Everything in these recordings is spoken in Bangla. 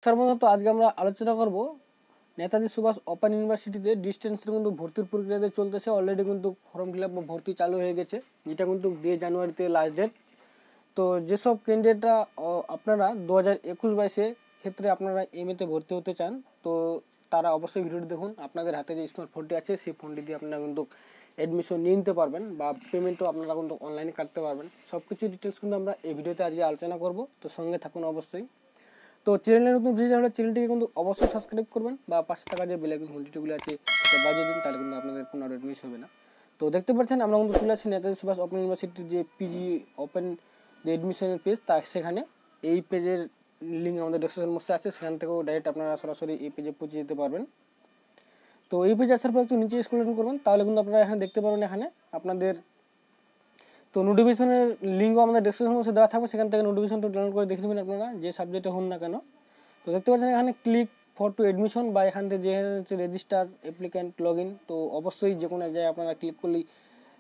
সাধারণত আজকে আমরা আলোচনা করব নেতাজি সুভাষ ওপেন ইউনিভার্সিটিতে ডিস্টেন্সের কিন্তু ভর্তির প্রক্রিয়াতে চলতেছে। অলরেডি কিন্তু ফর্ম ফিল আপ ভর্তি চালু হয়ে গেছে, যেটা কিন্তু 2 জানুয়ারিতে লাস্ট ডেট। তো যেসব ক্যান্ডিডেটরা আপনারা 2021-22 ক্ষেত্রে আপনারা এমএতে ভর্তি হতে চান, তো তারা অবশ্যই ভিডিওটি দেখুন। আপনাদের হাতে যে স্মার্টফোনটি আছে সেই ফোনটি দিয়ে আপনারা কিন্তু অ্যাডমিশন নিয়ে নিতে পারবেন বা পেমেন্টও আপনারা কিন্তু অনলাইনে কাটতে পারবেন। সব কিছু ডিটেলস কিন্তু আমরা এই ভিডিওতে আজকে আলোচনা করব, তো সঙ্গে থাকুন অবশ্যই। তো চ্যানেলের নতুন ভিডিও হলে চ্যানেলটিকে কিন্তু অবশ্যই সাবস্ক্রাইব করবেন বা পাশে থাকা যে বেল আইকন ঘন্টিগুলো আছে সেটা বাজিয়ে দিন, তাহলে কিন্তু আপনাদের কোনো আপডেট মিস হবে না। তো দেখতে পাচ্ছেন আমরা কিন্তু চলে আসছি নেতাজি সুভাষ ওপেন ইউনিভার্সিটির যে পিজি ওপেন যে এডমিশনের পেজ, তা সেখানে এই পেজের লিঙ্ক আমাদের ডেসক্রিপশন বক্সে আছে, সেখান থেকেও ডাইরেক্ট আপনারা সরাসরি এই পেজে পৌঁছে যেতে পারবেন। তো এই পেজে আসার পর একটু নিচে স্ক্রল ডাউন করবেন, তাহলে কিন্তু আপনারা এখানে দেখতে পারবেন এখানে আপনাদের তো নোটিফিকেশনের লিঙ্কও আমাদের ডেসক্রিপশন বক্সে দেওয়া থাকবে, সেখান থেকে নোটিফিকেশনটা ডাউনলোড করে দেখে নেবেন আপনারা যে সাবজেক্টে হন না কেন। তো দেখতে পাচ্ছেন এখানে ক্লিক ফর টু এডমিশন বা এখান থেকে যে হচ্ছে রেজিস্টার অ্যাপ্লিক্যান্ট লগ ইন, তো অবশ্যই যে কোনো জায়গায় আপনারা ক্লিক করলেই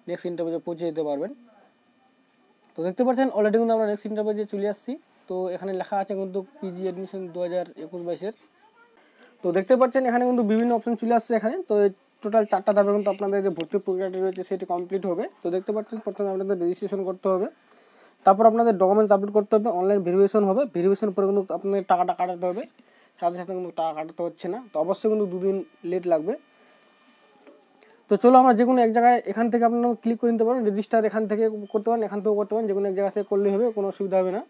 নেক্সট ইন্টারভিউতে পৌঁছে যেতে পারবেন। তো দেখতে পাচ্ছেন অলরেডি কিন্তু আমরা নেক্সট ইন্টারভিউতে চলে আসছি। তো এখানে লেখা আছে কিন্তু পিজি এডমিশন 2021-22। তো দেখতে পাচ্ছেন এখানে কিন্তু বিভিন্ন অপশন চলে আসছে এখানে। তো টোটাল 4টা ধাপে কিন্তু আপনাদের যে ভর্তি প্রক্রিয়াটি রয়েছে সেটি কমপ্লিট হবে। তো দেখতে পাচ্ছেন প্রথমে আপনাদের রেজিস্ট্রেশন করতে হবে, তারপর আপনাদের ডকুমেন্টস আপলোড করতে হবে, অনলাইন ভেরিফিকেশন হবে, ভেরিফিকেশন পরে কিন্তু আপনাদের টাকাটা কাটাতে হবে। সাথে সাথে কিন্তু টাকা কাটাতে হচ্ছে না, তো অবশ্যই কিন্তু 2 দিন লেট লাগবে। তো চলো আমরা যে কোনো এক জায়গায় এখান থেকে আপনারা ক্লিক করে নিতে পারেন, রেজিস্টার এখান থেকে করতে পারেন, এখান থেকেও করতে পারেন, যে কোনো এক জায়গা থেকে করলেই হবে, কোনো অসুবিধা হবে না।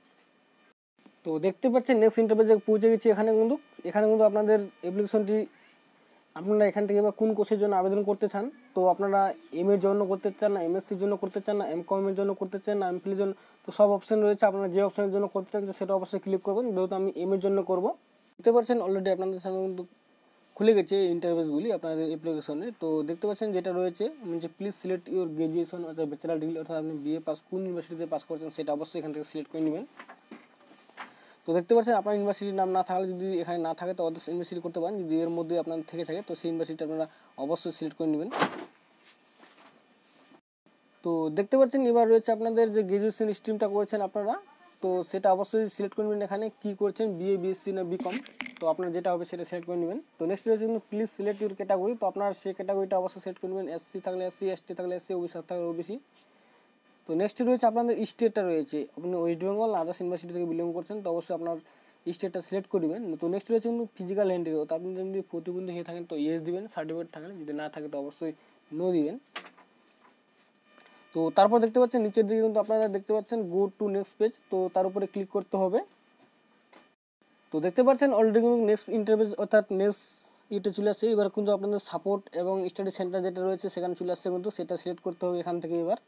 তো দেখতে পাচ্ছেন নেক্সট ইন্টারভিউতে পৌঁছে গেছি। এখানে কিন্তু আপনাদের অ্যাপ্লিকেশনটি আপনারা এখান থেকে বা কোন কোর্সের জন্য আবেদন করতে চান, তো আপনারা এম এর জন্য করতে চান না এমএসসির জন্য করতে চান না এমকম এর জন্য করতে চান না এমফিলের জন্য, তো সব অপশন রয়েছে। আপনারা যে অপশনের জন্য করতে চান সেটা অবশ্যই ক্লিক করবেন। যেহেতু আমি এম এর জন্য করব, দেখতে পাচ্ছেন অলরেডি আপনাদের সামনে কিন্তু খুলে গেছে ইন্টারভিউসগুলি আপনাদের অ্যাপ্লিকেশনে। তো দেখতে পাচ্ছেন যেটা রয়েছে যে প্লিজ সিলেক্ট ইউর গ্র্যাজুয়েশন অর্থাৎ ব্যাচেলার ডিগ্রি, অর্থাৎ আপনি বিএ পাস কোন ইউনিভার্সিটিতে পাস করছেন সেটা অবশ্যই এখান থেকে সিলেক্ট করে নেবেন। তো দেখতে পাচ্ছেন আপনার ইউনিভার্সিটির নাম না থাকলে, যদি এখানে না থাকে তো অদর্স ইউনিভার্সিটি করতে পারেন। যদি এর মধ্যে আপনার থেকে থাকে তো সেই ইউনিভার্সিটি আপনারা অবশ্যই সিলেক্ট করে নেবেন। তো দেখতে পাচ্ছেন এবার রয়েছে আপনাদের যে গ্র্যাজুয়েশন স্ট্রিমটা করেছেন আপনারা, তো সেটা অবশ্যই সিলেক্ট করে নেবেন। এখানে কী করছেন, বিএ বিএসসি না বিকম, তো আপনার যেটা হবে সেটা সিলেক্ট করে নেবেন। তো নেক্সট রয়েছে কিন্তু প্লিজ সিলেক্ট ইউর ক্যাটাগরি, তো আপনার সেই ক্যাটাগরিটা অবশ্যই সিলেক্ট করে নেবেন। এসসি থাকলে এসসি, এসটি থাকলে এসসি, ওবিসি থাকলে ওবিসি। তো নেক্সট রয়েছে আপনাদের স্টেটটা রয়েছে, আপনি ওয়েস্ট বেঙ্গল আদার্স ইউনিভার্সিটি থেকে বিলং করছেন, তো অবশ্যই আপনার স্টেটটা সিলেক্ট করে দেবেন। তো নেক্সট রয়েছে কিন্তু ফিজিক্যাল হ্যান্ডিক্যাপ, তো আপনি যদি প্রতিবন্ধী হয়ে থাকেন তো ইয়েস দিবেন, সার্টিফিকেট থাকলে, যদি না থাকে তো অবশ্যই নো দিবেন। তো তারপর দেখতে পাচ্ছেন নিচের দিকে কিন্তু আপনারা দেখতে পাচ্ছেন গো টু নেক্সট পেজ, তো তার উপরে ক্লিক করতে হবে। তো দেখতে পাচ্ছেন অলরেডি কিন্তু নেক্সট ইন্টারভিউ অর্থাৎ নেক্সট ইতে চলে আসছে। এবার কিন্তু আপনাদের সাপোর্ট এবং স্টাডি সেন্টার যেটা রয়েছে সেখানে চলে আসছে, কিন্তু সেটা সিলেক্ট করতে হবে এখান থেকে। এবার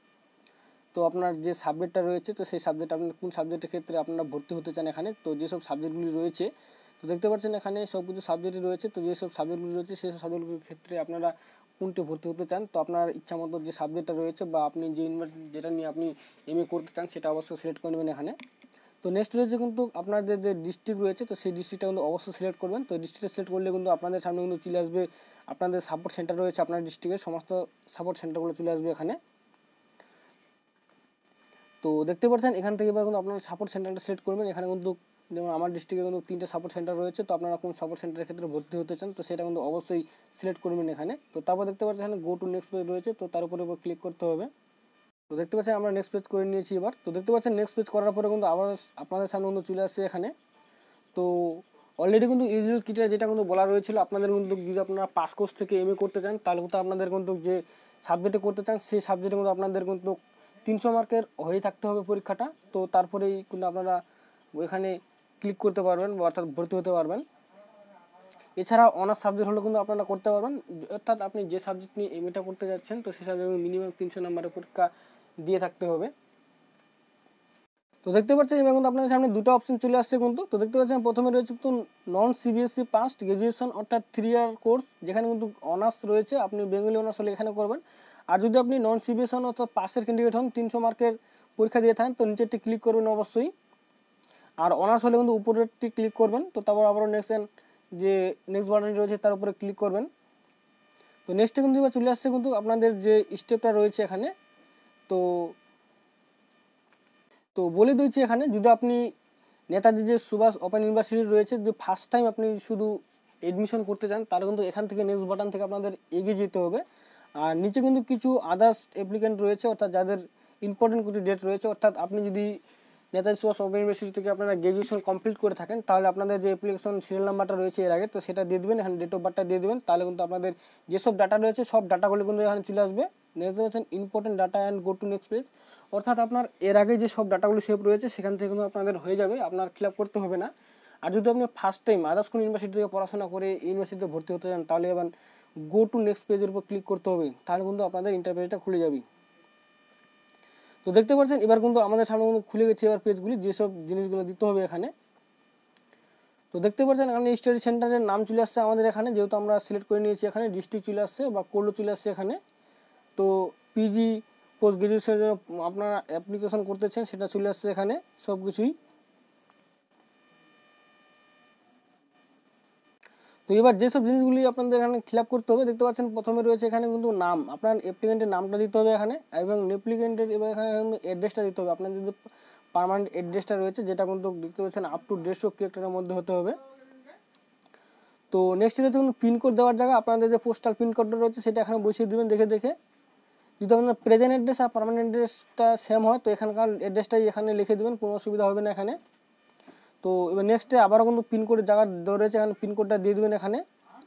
তো আপনার যে সাবজেক্টটা রয়েছে, তো সেই সাবজেক্ট আপনি কোন সাবজেক্টের ক্ষেত্রে আপনারা ভর্তি হতে চান এখানে, তো যেসব সাবজেক্টগুলি রয়েছে তো দেখতে পাচ্ছেন এখানে সব কিছু সাবজেক্টই রয়েছে। তো যেসব সাবজেক্টগুলি রয়েছে সেই সাবজেক্টগুলির ক্ষেত্রে আপনারা কোনটি ভর্তি হতে চান, তো আপনার ইচ্ছা মতো যে সাবজেক্টটা রয়েছে বা আপনি যে ইউনিভার্সিটি যেটা নিয়ে আপনি এমএ করতে চান সেটা অবশ্যই সিলেক্ট করে নেবেন এখানে। তো নেক্সট রয়েছে কিন্তু আপনাদের যে ডিস্ট্রিক্ট রয়েছে, তো সেই ডিস্ট্রিক্টটা কিন্তু অবশ্যই সিলেক্ট করবেন। তো ডিস্ট্রিক্টটা সিলেক্ট করলে কিন্তু আপনাদের সামনে কিন্তু চলে আসবে আপনাদের সাপোর্ট সেন্টার রয়েছে, আপনার ডিস্ট্রিক্টের সমস্ত সাপোর্ট সেন্টারগুলো চলে আসবে এখানে। তো দেখতে পাচ্ছেন এখান থেকে এবার কিন্তু আপনারা সাপোর্ট সেন্টারটা সিলেক্ট করবেন। এখানে কিন্তু যেমন আমার ডিস্ট্রিক্টে কিন্তু 3টে সাপোর্ট সেন্টার রয়েছে, তো আপনারা কোন সাপোর্ট সেন্টারের ক্ষেত্রে ভর্তি হতে চান তো সেটা কিন্তু অবশ্যই সিলেক্ট করবেন এখানে। তো তারপর দেখতে পাচ্ছেন এখানে গো টু নেক্সট পেজ রয়েছে, তো তার উপরে ক্লিক করতে হবে। তো দেখতে পাচ্ছেন আমরা নেক্সট পেজ করে নিয়েছি এবার। তো দেখতে পাচ্ছেন নেক্সট পেজ করার পরে কিন্তু আবার আপনাদের সামনে কিন্তু চলে আসছে এখানে। তো অলরেডি কিন্তু ইউজুয়াল ক্রিটেরিয়া যেটা কিন্তু বলা রয়েছিল, আপনাদের কিন্তু যদি আপনারা পাস কোর্স থেকে এমএ করতে চান তাহলে কিন্তু আপনাদের কিন্তু যে সাবজেক্টে করতে চান সেই সাবজেক্টে কিন্তু আপনাদের কিন্তু 300 মার্কের হয়ে থাকতে হবে পরীক্ষাটা। তো তারপরেই কিন্তু আপনারা ওইখানে ক্লিক করতে পারবেন বা অর্থাৎ ভর্তি হতে পারবেন। এছাড়া অনার্স সাবজেক্ট হলে কিন্তু আপনারা করতে পারবেন, অর্থাৎ আপনি যে সাবজেক্ট নিয়ে এমএটা করতে যাচ্ছেন তো সেই সাবজেক্টে মিনিমাম 300 নম্বরের পরীক্ষা দিয়ে থাকতে হবে। তো দেখতে পাচ্ছেন এবার কিন্তু আপনাদের সামনে দুটো অপশন চলে আসছে কিন্তু। তো দেখতে পাচ্ছেন প্রথমে রয়েছে কিন্তু নন সিবিএসসি পাস্ট গ্র্যাজুয়েশন অর্থাৎ 3 ইয়ার কোর্স, যেখানে কিন্তু অনার্স রয়েছে, আপনি বেঙ্গলি অনার্স হলে এখানে করবেন। আর যদি আপনি নন সিবিএসসি অর্থাৎ পাসের ক্যান্ডিডেট হন, 300 মার্কের পরীক্ষা দিয়ে থাকেন, তো নিচেরটি ক্লিক করবেন অবশ্যই। আর অনার্স হলে কিন্তু উপরেরটি ক্লিক করবেন। তো তারপর আবারও যে নেক্সট বাটনটি রয়েছে তার উপরে ক্লিক করবেন। তো নেক্সটে কিন্তু এবার চলে আসছে কিন্তু আপনাদের যে স্টেপটা রয়েছে এখানে। তো বলে দিচ্ছি এখানে যদি আপনি নেতাজি যে সুভাষ ওপেন ইউনিভার্সিটি রয়েছে, যে ফার্স্ট টাইম আপনি শুধু এডমিশন করতে চান তাহলে কিন্তু এখান থেকে নেক্সট বাটন থেকে আপনাদের এগিয়ে যেতে হবে। আর নিচে কিন্তু কিছু আদার্স অ্যাপ্লিকেন্ট রয়েছে, অর্থাৎ যাদের ইম্পর্টেন্ট কিছু ডেট রয়েছে, অর্থাৎ আপনি যদি নেতাজি সুভাষ ওপেন ইউনিভার্সিটি থেকে আপনারা গ্র্যাজুয়েশন কমপ্লিট করে থাকেন তাহলে আপনাদের যে অ্যাপ্লিকেশন সিরিয়াল নাম্বারটা রয়েছে এর আগে, তো সেটা দিয়ে দেবেন, এখানে ডেট অফ বার্থটা দিয়ে দেবেন, তাহলে কিন্তু আপনাদের যেসব ডাটা রয়েছে সব ডাটাগুলো কিন্তু এখানে চলে আসবে। দেখতে পাচ্ছেন important data and go to next page, অর্থাৎ আপনার এর আগে যে সব ডাটাগুলো সেভ রয়েছে সেখান থেকে কিন্তু আপনাদের হয়ে যাবে, আপনার ফিল আপ করতে হবে না। আর যদি আপনি ফার্স্ট টাইম আদার্স কোনো ইউনিভার্সিটি থেকে পড়াশোনা করে ইউনিভার্সিটিতে ভর্তি হতে চান তাহলে এবার গো টু নেক্সট পেজের উপর ক্লিক করতে হবে, তাহলে কিন্তু আপনাদের ইন্টারপেজটা খুলে যাবে। তো দেখতে পাচ্ছেন এবার কিন্তু আমাদের সামনে কিন্তু খুলে গেছে এবার পেজগুলি, যেসব জিনিসগুলো দিতে হবে এখানে। তো দেখতে পাচ্ছেন এখানে স্টাডি সেন্টারের নাম চলে আসছে আমাদের এখানে, যেহেতু আমরা সিলেক্ট করে নিয়েছি এখানে ডিস্ট্রিক্ট চলে আসছে বা কোডও চলে আসছে এখানে। তো পিজি পোস্ট গ্রাজুয়েশনের জন্য আপনারা অ্যাপ্লিকেশন করতেছেন সেটা চলে আসছে এখানে সব কিছুই। তো এবার যেসব জিনিসগুলি আপনাদের এখানে ফিল আপ করতে হবে, দেখতে পাচ্ছেন প্রথমে রয়েছে এখানে কিন্তু নাম, আপনার অ্যাপ্লিকেন্টের নামটা দিতে হবে এখানে, এবং অ্যাপ্লিকেন্টের এবার এখানে কিন্তু অ্যাড্রেসটা দিতে হবে, আপনার যদি পার্মানেন্ট অ্যাড্রেসটা রয়েছে যেটা কিন্তু দেখতে পাচ্ছেন আপ টু 150 ক্যারেক্টারের মধ্যে হতে হবে। তো নেক্সট রয়েছে কিন্তু পিনকোড দেওয়ার জায়গা, আপনাদের যে পোস্টাল পিনকোডটা রয়েছে সেটা এখানে বসিয়ে দেবেন দেখে দেখে। যদি আপনার প্রেজেন্ট অ্যাড্রেস আর পার্মানেন্ট অ্যাড্রেসটা সেম হয় তো এখানকার অ্যাড্রেসটাই এখানে লিখে দেবেন, কোনো অসুবিধা হবে না এখানে। তো এবার নেক্সটে আবারও কিন্তু পিনকোডের জায়গা দেওয়া রয়েছে, এখানে পিনকোডটা দিয়ে দেবেন এখানে।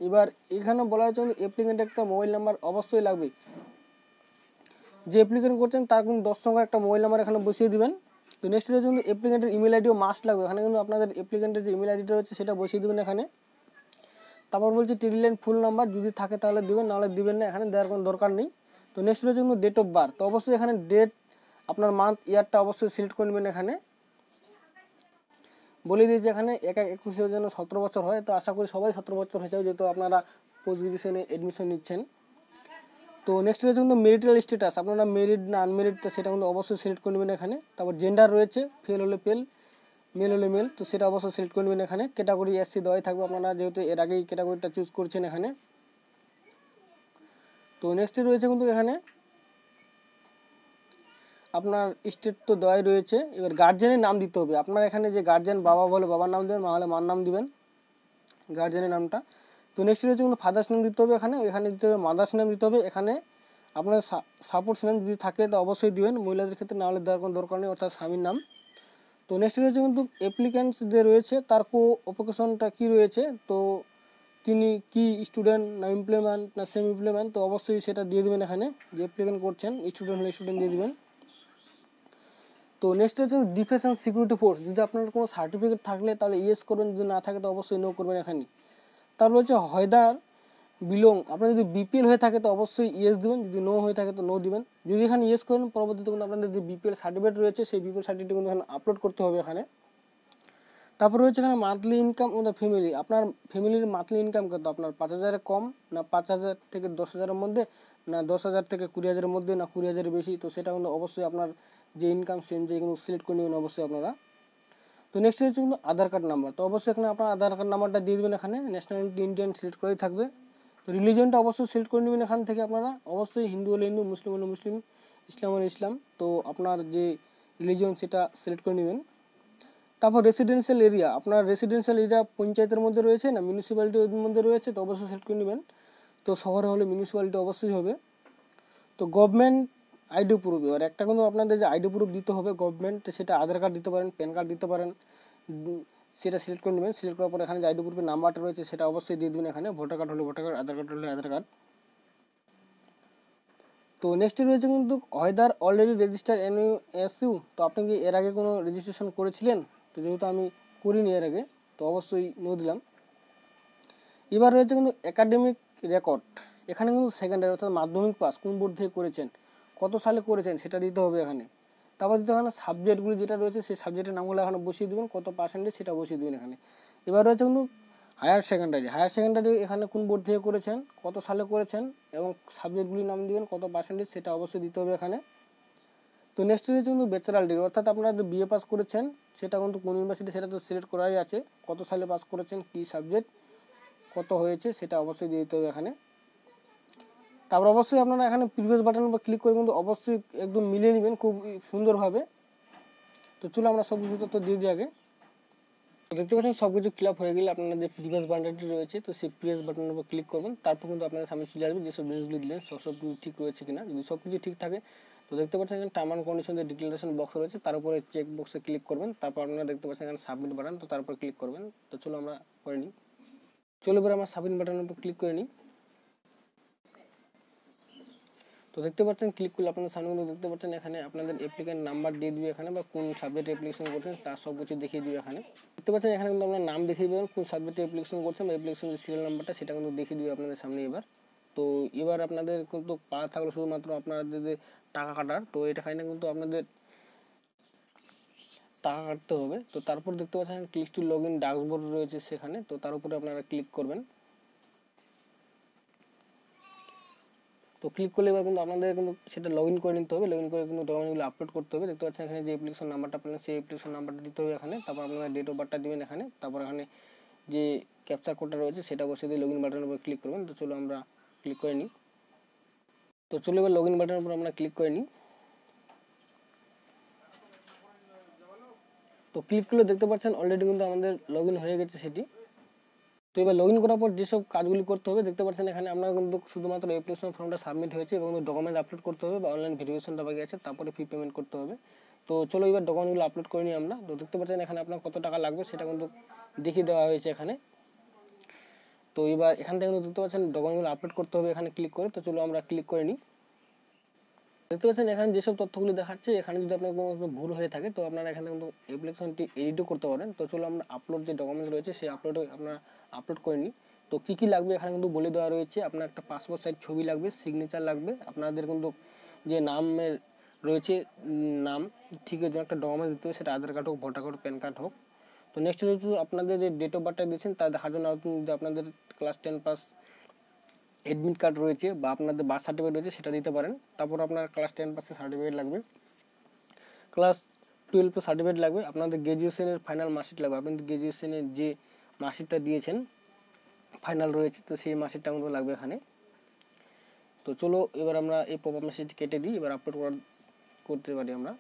এবার এখানে বলা হয়েছে অ্যাপ্লিকেন্টের একটা মোবাইল নাম্বার অবশ্যই লাগবে, যে অ্যাপ্লিকেন্ট করছেন তার কিন্তু 10 সংখ্যার একটা মোবাইল নাম্বার এখানে বসিয়ে দিবেন। তো নেক্সট রয়েছে কিন্তু অ্যাপ্লিকেন্টের ইমেল আইডিও মাস্ট লাগবে, এখানে কিন্তু আপনাদের অ্যাপ্লিকেন্টের যে ইমেল আইডিটা রয়েছে সেটা বসিয়ে দেবেন এখানে। তারপর বলছি টিডি লাইন ফুল নাম্বার যদি থাকে তাহলে দিবেন, নাহলে দিবেন না, এখানে দেওয়ার কোনো দরকার নেই। তো নেক্সট রয়েছে কিন্তু ডেট অফ বার্থ, তো অবশ্যই এখানে ডেট আপনার মান্থ ইয়ারটা অবশ্যই সিলেক্ট করে নেবেন এখানে। বলে দিয়েছে এখানে 1/21 যেন 17 বছর হয়, তো আশা করি সবাই 17 বছর হয়ে যাবে যেহেতু আপনারা পোস্ট গ্রাজুয়েশনে এডমিশন নিচ্ছেন। তো নেক্সট রয়েছে কিন্তু মেরিটাল স্ট্যাটাস, আপনারা মেরিড না আনমেরিড তো সেটা কিন্তু অবশ্যই সিলেক্ট করে নেবেন এখানে। তারপর জেন্ডার রয়েছে, ফেল হলে ফেল, মেল হলে মেল, তো সেটা অবশ্যই সিলেক্ট করে নেবেন এখানে। ক্যাটাগরি এসসি দেওয়াই থাকবে, আপনারা যেহেতু এর আগেই ক্যাটাগরিটা চুজ করছেন এখানে। তো নেক্সটে রয়েছে কিন্তু এখানে আপনার স্টেট তো দেওয়াই রয়েছে, এবার গার্জেনের নাম দিতে হবে, আপনার এখানে যে গার্জেন বাবা বলে বাবার নাম দেবেন, মা হলে মার নাম দিবেন, গার্জেনের নামটা। তো নেক্সট রয়েছে কিন্তু ফাদার্স নেম দিতে হবে এখানে, এখানে দিতে হবে মাদার্স নেম দিতে হবে এখানে। আপনার সাপোর্টস নেম যদি থাকে তো অবশ্যই দিবেন, মহিলাদের ক্ষেত্রে না হলে দেওয়ার কোনো দরকার নেই, অর্থাৎ স্বামীর নাম। তো নেক্সট রয়েছে কিন্তু অ্যাপ্লিক্যান্টস যে রয়েছে তার অকুপেশনটা কী রয়েছে, তো তিনি কি স্টুডেন্ট না এমপ্লয়মেন্ট না সেমি এমপ্লয়মেন্ট, তো অবশ্যই সেটা দিয়ে দেবেন এখানে, যে অ্যাপ্লিকেন্ট করছেন স্টুডেন্ট হলে স্টুডেন্ট দিয়ে দেবেন। তো নেক্সট হচ্ছে ডিফেন্স অ্যান্ড সিকিউরিটি ফোর্স, যদি আপনার কোনো সার্টিফিকেট থাকলে তাহলে ইয়েস করবেন, যদি না থাকে তো অবশ্যই নো করবেন এখানে। তারপর হচ্ছে হয়দার বিলং, আপনার যদি বিপিএল হয়ে থাকে তো অবশ্যই ইয়েস দেবেন, যদি নো হয়ে থাকে তো নো দিবেন। যদি এখানে ইয়েস করেন পরবর্তীতে কিন্তু আপনাদের যে বিপিএল সার্টিফিকেট রয়েছে সেই বিপিএল সার্টিফিকেট কিন্তু এখানে আপলোড করতে হবে এখানে। তারপর রয়েছে এখানে monthly income of the family, আপনার ফ্যামিলির মান্থলি ইনকাম কত, আপনার 5,000 কম না 5,000 থেকে 10,000-এর মধ্যে, না 10,000 থেকে 20,000-এর মধ্যে, না 20,000-এর বেশি, তো সেটা কিন্তু অবশ্যই আপনার যে ইনকাম সেম যেগুলো সিলেক্ট করে নেবেন অবশ্যই আপনারা। তো নেক্সট হচ্ছে কিন্তু আধার কার্ড নাম্বার, তো অবশ্যই এখানে আপনার আধার কার্ড নাম্বারটা দিয়ে দেবেন এখানে, ন্যাশনালিটি ইন্ডিয়ান সিলেক্ট করেই থাকবে। তো রিলিজনটা অবশ্যই সিলেক্ট করে নেবেন এখান থেকে আপনারা, অবশ্যই হিন্দু হলে হিন্দু, মুসলিম হলে মুসলিম, ইসলাম হলে ইসলাম, তো আপনার যে রিলিজন সেটা সিলেক্ট করে নেবেন। তারপর রেসিডেন্সিয়াল এরিয়া, আপনার রেসিডেন্সিয়াল এরিয়া পঞ্চায়েতের মধ্যে রয়েছে না মিউনিসিপ্যালিটির মধ্যে রয়েছে, তো অবশ্যই সিলেক্ট করে নেবেন। তো শহরে হলে মিউনিসিপ্যালিটি অবশ্যই হবে। তো গভর্নমেন্ট আইডি প্রুফ, এবার একটা কিন্তু আপনাদের যে আইডি প্রুফ দিতে হবে গভর্নমেন্ট, সেটা আধার কার্ড দিতে পারেন, প্যান কার্ড দিতে পারেন, সেটা সিলেক্ট করে নেবেন। সিলেক্ট করার পর এখানে যে আইডি প্রুফের নাম্বারটা রয়েছে সেটা অবশ্যই দিয়ে দেবেন এখানে, ভোটার কার্ড হলে ভোটার কার্ড, আধার কার্ড হলে আধার কার্ড। তো নেক্সটে রয়েছে কিন্তু ওয়েদার অলরেডি রেজিস্টার NOSU, তো আপনি কি এর আগে কোনো রেজিস্ট্রেশন করেছিলেন, তো যেহেতু আমি করিনি এর আগে তো অবশ্যই নো দিলাম। এবার রয়েছে কিন্তু একাডেমিক রেকর্ড, এখানে কিন্তু সেকেন্ডারি অর্থাৎ মাধ্যমিক পাস কোন বোর্ড থেকে করেছেন, কত সালে করেছেন সেটা দিতে হবে এখানে। তারপর দিতে এখানে সাবজেক্টগুলি যেটা রয়েছে সেই সাবজেক্টের নামগুলো এখানে বসিয়ে দেবেন, কত পার্সেন্টেজ সেটা বসিয়ে দেবেন এখানে। এবার রয়েছে কিন্তু হায়ার সেকেন্ডারি এখানে কোন বোর্ড থেকে করেছেন, কত সালে করেছেন এবং সাবজেক্টগুলির নাম দিবেন, কত পার্সেন্টেজ সেটা অবশ্যই দিতে হবে এখানে। তো নেক্সট রয়েছে কিন্তু ব্যাচেলার ডিগ্রি, অর্থাৎ আপনারা যে বিএ পাস করেছেন সেটা কিন্তু কোন ইউনিভার্সিটি সেটা তো সিলেক্ট করাই আছে, কত সালে পাস করেছেন, কী সাবজেক্ট, কত হয়েছে সেটা অবশ্যই দিয়ে দিতে হবে এখানে। তারপর অবশ্যই আপনারা এখানে প্রিভিয়াস বাটনের উপর ক্লিক করে কিন্তু অবশ্যই একদম মিলিয়ে নেবেন খুব সুন্দরভাবে। তো চলো আমরা সব কিছু তথ্য দিয়ে দিই আগে। তো দেখতে পাচ্ছেন সব কিছু ফিল আপ হয়ে গেলে আপনারা যে প্রিভিয়াস বাটনটি রয়েছে, তো সেই প্রিভিয়াস বাটনের উপর ক্লিক করবেন। তারপর কিন্তু আপনাদের সামনে চলে আসবে যেসব জিনিসগুলি দিলেন সব কিছু ঠিক রয়েছে কিনা। যদি সব কিছু ঠিক থাকে তো দেখতে পাচ্ছেন এখানে টার্ম অ্যান্ড কন্ডিশন যে ডিক্লারেশন বক্স রয়েছে তার উপরে চেক বক্সে ক্লিক করবেন। তারপর আপনারা দেখতে পাচ্ছেন এখানে সাবমিট বাটন, তো তার উপর ক্লিক করবেন। তো চলো আমরা করে নিই। চলো এবার আমরা সাবমিট বাটনের উপর ক্লিক করে নিই। তো দেখতে পাচ্ছেন ক্লিক করলে আপনাদের সামনে কিন্তু দেখতে পাচ্ছেন এখানে আপনাদের অ্যাপ্লিকেন্ট নাম্বার দিয়ে দিবে এখানে, বা কোন সাবজেক্টে অ্যাপ্লিকেশন করছেন তার সব কিছু দেখিয়ে দিবে এখানে। দেখতে পাচ্ছেন এখানে কিন্তু আপনার নাম দেখিয়ে দেবেন, কোন সাবজেক্টে অ্যাপ্লিকেশন করছেন বা অ্যাপ্লিকেশন যে সিরিয়াল নাম্বারটা সেটা কিন্তু দেখিয়ে দিবে আপনাদের সামনে এবার। তো এবার আপনাদের কিন্তু পাওয়া থাকলো শুধুমাত্র আপনাদের যে টাকা কাটার, তো এটা এখানে কিন্তু আপনাদের টাকা কাটতে হবে। তো তারপর দেখতে পাচ্ছেন click to log in dashboard রয়েছে সেখানে, তো তার উপরে আপনারা ক্লিক করবেন। তো ক্লিক করলে এবার কিন্তু আপনাদের কিন্তু সেটা লগ ইন করে নিতে হবে। লগ ইন করে কিন্তু ডকুমেন্টগুলো আপলোড করতে হবে। দেখতে পাচ্ছেন এখানে যে অ্যাপ্লিকেশন নাম্বারটা পেলেন সেই অ্যাপ্লিকেশন নাম্বারটা দিতে হবে এখানে। তারপর আপনারা ডেট অফ বার্থটা দিবেন এখানে। তারপর এখানে যে ক্যাপচার কোডটা রয়েছে সেটা বসিয়ে দিয়ে লগ ইন বাটনের উপর ক্লিক করবেন। তো চলো আমরা ক্লিক করে নিই। তো চলো এবার লগ ইন বাটনের উপর আমরা ক্লিক করে নিই। তো ক্লিক করলে দেখতে পাচ্ছেন অলরেডি কিন্তু আমাদের লগ ইন হয়ে গেছে সেটি। তো এবার লগ ইন করার পর যেসব কাজগুলি করতে হবে দেখতে পাচ্ছেন এখানে আপনার কিন্তু শুধুমাত্র অ্যাপ্লিকেশন ফর্মটা সাবমিট হয়েছে এবং ডকুমেন্ট আপলোড করতে হবে বা অনলাইন ভেরিফিকেশনটা বাকি আছে, তারপরে ফি পেমেন্ট করতে হবে। তো চলো এবার ডকুমেন্টগুলো আপলোড করে নিই আমরা। তো দেখতে পাচ্ছেন এখানে আপনার কত টাকা লাগবে সেটা কিন্তু দেখিয়ে দেওয়া হয়েছে এখানে। তো এবার এখান থেকে দেখতে পাচ্ছেন ডকুমেন্টগুলো আপলোড করতে হবে এখানে ক্লিক করে। তো চলো আমরা ক্লিক করে নিই। দেখতে পাচ্ছেন এখানে যেসব তথ্যগুলি দেখাচ্ছে এখানে যদি আপনার কোনো ভুল হয়ে থাকে তো আপনারা এখানে কিন্তু অ্যাপ্লিকেশনটি এডিটও করতে পারেন। তো চলো আমরা আপলোড যে ডকুমেন্ট রয়েছে সেই আপলোডে আপনারা আপলোড করে নিই। তো কী কী লাগবে এখানে কিন্তু বলে দেওয়া রয়েছে। আপনার একটা পাসপোর্ট সাইজ ছবি লাগবে, সিগনেচার লাগবে, আপনাদের কিন্তু যে নামের রয়েছে নাম ঠিক আছে একটা ডকুমেন্ট দিতে হবে, সেটা আধার কার্ড হোক, ভোটার কার্ড, প্যান কার্ড হোক। তো নেক্সট রয়েছে আপনাদের যে ডেট অফ বার্থটা দিয়েছেন তা দেখার জন্য যদি আপনাদের ক্লাস 10 পাস অ্যাডমিট কার্ড রয়েছে বা আপনাদের বার্থ সার্টিফিকেট রয়েছে সেটা দিতে পারেন। তারপর আপনার ক্লাস 10 পাসের সার্টিফিকেট লাগবে, ক্লাস 12 সার্টিফিকেট লাগবে, আপনাদের গ্র্যাজুয়েশনের ফাইনাল মার্কশিট লাগবে। আপনাদের গ্র্যাজুয়েশনের যে মার্কশিটটা দিয়েছেন ফাইনাল রয়েছে তো সেই মার্কশিটটা আমাদের লাগবে এখানে। তো চলো এবার আমরা এই পপ আপ মেসেজ কেটে দিই, এবার আপলোড করতে পারি আমরা।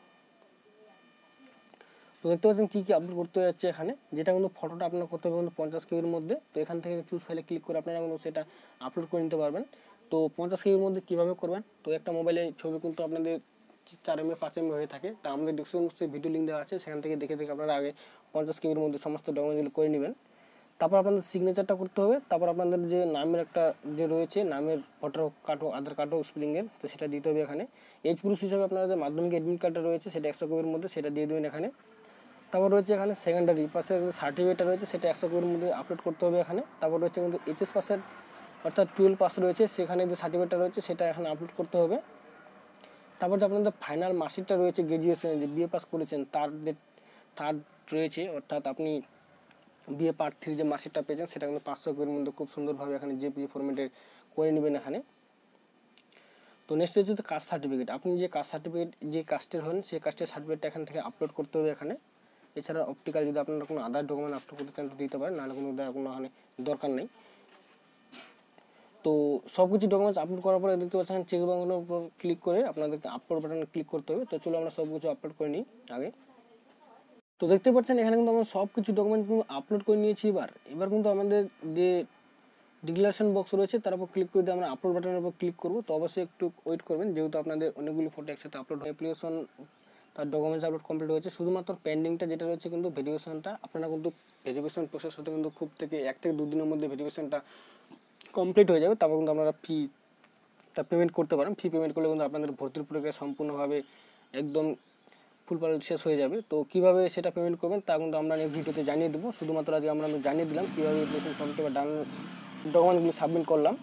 তো দেখতে পাচ্ছেন কী কী আপলোড করতে যাচ্ছে এখানে, যেটা কিন্তু ফটোটা আপনার করতে হবে কিন্তু 50 কেবির মধ্যে। তো এখান থেকে চুজ ফাইলে ক্লিক করে আপনারা কিন্তু সেটা আপলোড করে নিতে পারবেন। তো 50 কেবির মধ্যে কীভাবে করবেন, তো একটা মোবাইলে ছবি কিন্তু আপনাদের 4 MB 5 MB হয়ে থাকে, তা আমাদের ডিসক্রিপশন বক্সে ভিডিও লিঙ্ক দেওয়া আছে, সেখান থেকে দেখে আপনারা আগে 50 কেবির মধ্যে সমস্ত ডকুমেন্টগুলো করে নেবেন। তারপর আপনাদের সিগনেচারটা করতে হবে। তারপর আপনাদের যে নামের একটা যে রয়েছে নামের ভোটার কার্ড হোক, আধার কার্ড হোক, স্প্রিংয়ের, তো সেটা দিতে হবে এখানে। এজ প্রুফ হিসাবে আপনাদের মাধ্যমিক অ্যাডমিট কার্ডটা রয়েছে সেটা 100 কেবির মধ্যে সেটা দিয়ে দেবেন এখানে। তারপর রয়েছে এখানে সেকেন্ডারি পাসের সার্টিফিকেটটা রয়েছে সেটা 100 কেবির মধ্যে আপলোড করতে হবে এখানে। তারপর রয়েছে কিন্তু এইচএস পাসের অর্থাৎ 12 পাস রয়েছে সেখানে যে সার্টিফিকেটটা রয়েছে সেটা এখানে আপলোড করতে হবে। তারপর যে আপনাদের ফাইনাল মার্কশিটটা রয়েছে গ্র্যাজুয়েশনে যে বিএ পাস করেছেন তার থার্ড রয়েছে, অর্থাৎ আপনি বিএ পার্ট 3 যে মার্কশিটটা পেয়েছেন সেটা কিন্তু 500 কেবির মধ্যে খুব সুন্দরভাবে এখানে জেপিজি ফরম্যাটে করে নেবেন এখানে। তো নেক্সট হচ্ছে কাস্ট সার্টিফিকেট, আপনি যে কাস্ট সার্টিফিকেট যে কাস্টের হন সেই কাস্টের সার্টিফিকেটটা এখান থেকে আপলোড করতে হবে এখানে। এছাড়া অপটিক্যাল যদি আপনারা কোনো আদার ডকুমেন্ট আপলোড করতে চান তো দিতে পারেন, নাহলে কোনো এখানে দরকার নেই। তো সব কিছু ডকুমেন্টস আপলোড করার পরে দেখতে পাচ্ছেন চেক বাটনের উপর ক্লিক করে আপনাদেরকে আপলোড বাটনে ক্লিক করতে হবে। তো চলো আমরা সব কিছু আপলোড করে নিই আগে। তো দেখতে পাচ্ছেন এখানে কিন্তু আমরা সব কিছু ডকুমেন্ট কিন্তু আপলোড করে নিয়েছি। এবার কিন্তু আমাদের যে ডিক্লারেশন বক্স রয়েছে তার উপর ক্লিক করে দিয়ে আমরা আপলোড বাটনের উপর ক্লিক করবো। তো অবশ্যই একটু ওয়েট করবেন, যেহেতু আপনাদের অনেকগুলো ফটো একসাথে আপলোড হয়। অ্যাপ্লিকেশন তার ডকুমেন্টস আপলোড কমপ্লিট হয়েছে, শুধুমাত্র পেন্ডিংটা যেটা রয়েছে কিন্তু ভেরিফিকেশনটা। আপনারা কিন্তু ভেরিফিকেশন প্রসেস হতে কিন্তু খুব থেকে 1 থেকে 2 দিনের মধ্যে ভেরিফিকেশনটা কমপ্লিট হয়ে যাবে। তারপর কিন্তু আপনারা ফিটা পেমেন্ট করতে পারেন। ফি পেমেন্ট করলে কিন্তু আপনাদের ভর্তির প্রক্রিয়া সম্পূর্ণভাবে একদম ফুলফল শেষ হয়ে যাবে। তো কীভাবে সেটা পেমেন্ট করবেন তা কিন্তু আমরা নেক্সট ভিডিওতে জানিয়ে দেবো। শুধুমাত্র আজকে আমরা জানিয়ে দিলাম কীভাবে অ্যাপ্লিকেশন ফর্মটি বা ডকুমেন্টগুলি সাবমিট করলাম।